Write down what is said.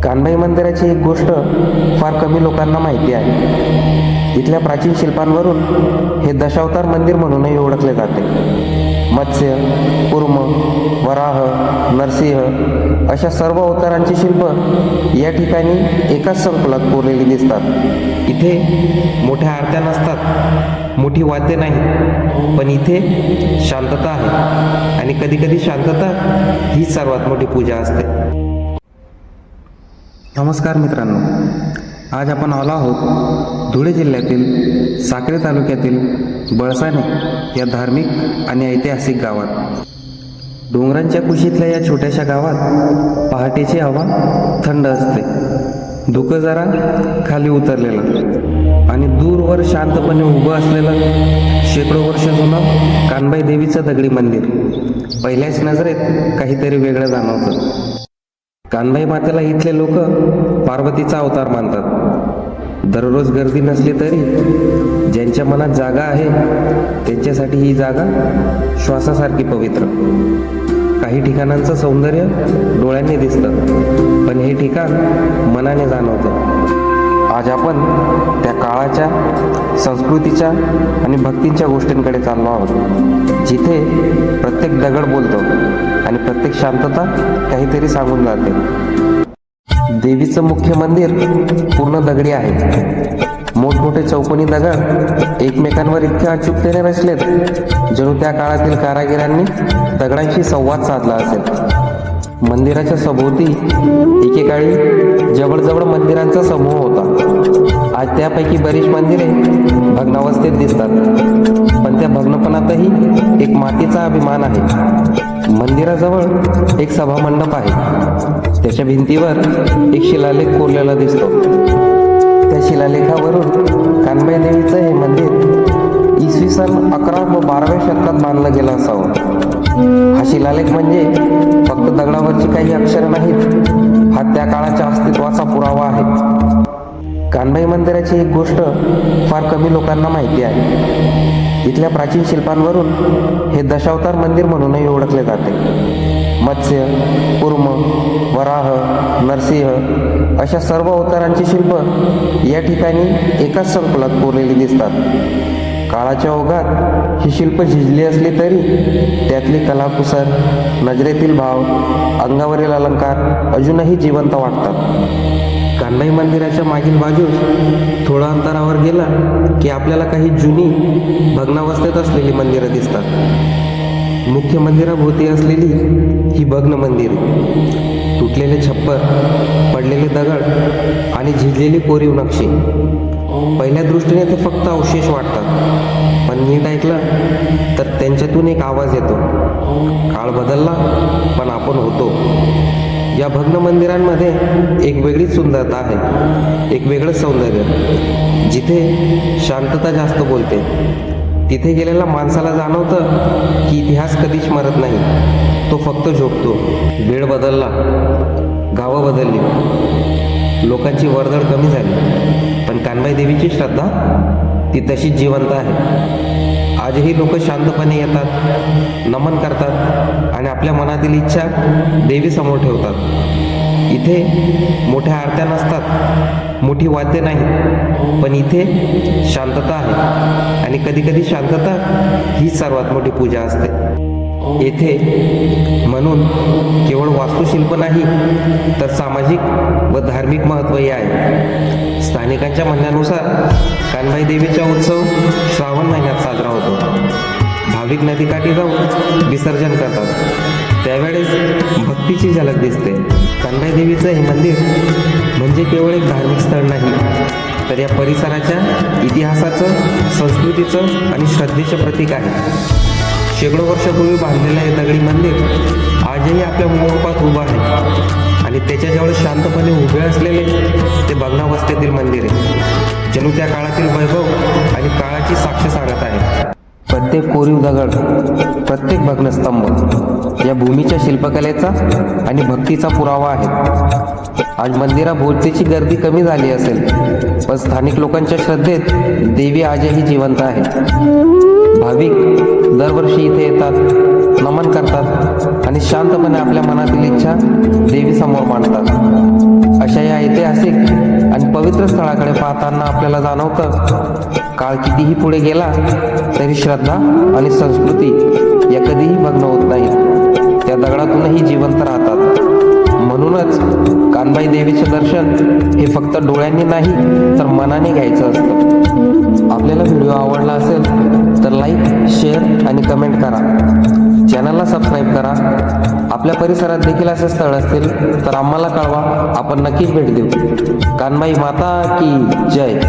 कानबाई मंदिराची एक गोष्ट फार कमी लोकांना माहिती आहे. इथल्या प्राचीन शिल्पांवरून हे दशावतार मंदिर म्हणूनही ओळखले जाते. मत्स्य, कूर्म, वराह, नरसिंह अशा सर्व अवतारांची शिल्प या ठिकाणी एकाच संकुलात कोरलेली दिसतात. इथे मोठ्या आरत्या नसतात, मोठी वाद्य नाही, पण इथे शांतता आहे आणि कधीकधी शांतता ही सर्वात मोठी पूजा असते. नमस्कार मित्रांनो, आज आपण आलो आहोत धुळे जिल्ह्यातील साक्री तालुक्यातील बळसाने या धार्मिक आणि ऐतिहासिक गावात. डोंगरांच्या कुशीतल्या या छोट्याशा गावात पहाटेची हवा थंड असते. धुकं जरा खाली उतरलेलं आणि दूरवर शांतपणे उभं असलेलं शेकडो वर्ष जुनं कानबाई देवीचं दगडी मंदिर पहिल्याच नजरेत काहीतरी वेगळं जाणवतं. कानबाई मातेला इथले लोक पार्वतीचा अवतार मानतात. दररोज गर्दी नसली तरी ज्यांच्या मनात जागा आहे त्यांच्यासाठी ही जागा श्वासासारखी पवित्र. काही ठिकाणांचं सौंदर्य डोळ्यांनी दिसतं, पण हे ठिकाण मनाने जाणवतं. आज आपण त्या काळाच्या संस्कृतीच्या आणि भक्तींच्या गोष्टींकडे चाललो आहोत, जिथे प्रत्येक दगड बोलतो आणि प्रत्येक शांतता काहीतरी सांगून जाते. देवीचं मुख्य मंदिर पूर्ण दगडी आहे. मोठमोठे चौकोनी दगड एकमेकांवर इतक्या अचूकतेने रचलेत जणू त्या काळातील कारागिरांनी दगडांशी संवाद साधला असेल. मंदिराच्या सभोवती एकेकाळी जवळजवळ मंदिरांचा समूह होता. आज त्यापैकी बरीच मंदिरे भग्नावस्थेत दिसतात, पण त्या भग्नपणातही एक मातीचा अभिमान आहे. मंदिराजवळ एक सभामंडप आहे. त्याच्या भिंतीवर एक शिलालेख कोरलेला दिसतो. त्या शिलालेखावरून कानबाई देवीचं हे मंदिर इसवी सन 11 व 12व्या शतकात बांधलं गेलं असावं. हा शिलालेख म्हणजे फक्त दगडावरची काही अक्षरं नाहीत, हा त्या काळाच्या अस्तित्वाचा पुरावा आहे. कानबाई मंदिराची एक गोष्ट फार कमी लोकांना माहिती आहे. इथल्या प्राचीन शिल्पांवरून हे दशावतार मंदिर म्हणूनही ओळखले जाते. मत्स्य, कूर्म, वराह, नरसिंह अशा सर्व अवतारांची शिल्प या ठिकाणी एकाच संकुलात कोरलेली दिसतात. काळाच्या ओघात ही शिल्प झिजली असली तरी त्यातली कलाकुसर, नजरेतील भाव, अंगावरील अलंकार अजूनही जिवंत वाटतात. कानबाई मंदिराच्या मागील बाजूस थोडं अंतरावर गेला की आपल्याला काही जुनी भग्नावस्थेत असलेली मंदिरं दिसतात. मुख्य मंदिराभोवती असलेली ही भग्न मंदिरे, तुटलेले छप्पर, पडलेले दगड आणि झिजलेली कोरीव नक्षी. पहिल्या दृष्टीने ते फक्त अवशेष वाटतात, पण नीट ऐकलं तर त्यांच्यातून एक आवाज येतो. काळ बदलला पण आपण होतो. या भग्न मंदिरांमध्ये एक वेगळीच सुंदरता आहे, एक वेगळं सौंदर्य. जिथे शांतता जास्त बोलते तिथे गेलेल्या माणसाला जाणवतं की इतिहास कधीच मरत नाही, तो फक्त झोपतो. वेळ बदलला, गावं बदलली, लोकांची वर्दळ कमी झाली, पण कानबाई देवीची श्रद्धा ती तशीच जिवंत आहे. आजही लोक शांतपणे येतात, नमन करतात आणि आपल्या मनातील इच्छा देवीसमोर ठेवतात. इथे मोठ्या आरत्या नसतात, मोठी वाद्य नाही, पण इथे शांतता आहे आणि कधीकधी शांतता ही सर्वात मोठी पूजा असते. येथे म्हणून केवळ वास्तुशिल्प नाही तर सामाजिक व धार्मिक महत्त्वही आहे. स्थानिकांच्या म्हणण्यानुसार कानबाई देवीचा उत्सव श्रावण महिन्यात साजरा होतो. भाविक नदीकाठी जाऊन विसर्जन करतात, त्यावेळेस भक्तीची झलक दिसते. कानबाई देवीचं हे मंदिर म्हणजे केवळ एक धार्मिक स्थळ नाही, तर या परिसराच्या इतिहासाचं, संस्कृतीचं आणि श्रद्धेचं प्रतीक आहे. शेकडो वर्षापूर्वी बांधलेलं हे दगडी मंदिर आजही आपल्या मूळरूपात उभं आहे आणि त्याच्याजवळ शांतपणे उभे असलेले ते भग्नावस्थेतील मंदिर आहे. जणू त्या काळातील वैभव आणि काळाची साक्ष सांगत आहे. प्रत्येक कोरीव दगड, प्रत्येक भग्नस्तंभ या भूमीच्या शिल्पकलेचा आणि भक्तीचा पुरावा आहे. आज मंदिराभोवतीची गर्दी कमी झाली असेल, पण स्थानिक लोकांच्या श्रद्धेत देवी आजही जिवंत आहे. भाविक दरवर्षी इथे येतात, नमन करतात आणि शांतपणे आपल्या मनातील इच्छा देवीसमोर मांडतात. अशा पवित्र स्थळाकडे पाहताना आपल्याला जाणवतं, काळ कितीही पुढे गेला तरी श्रद्धा आणि संस्कृती या कधीही भग्न होत नाहीत. त्या दगडातूनही जिवंत राहतात. म्हणूनच कानबाई देवीचे दर्शन हे फक्त डोळ्यांनी नाही तर मनाने घ्यायचं असतं. आपल्याला व्हिडिओ आवडला असेल तर लाईक, शेअर आणि कमेंट करा. चॅनलला सबस्क्राईब करा. आपल्या परिसरात देखील असे स्थळ असतील तर आम्हाला कळवा, आपण नक्कीच भेट देऊ. कानबाई माता की जय.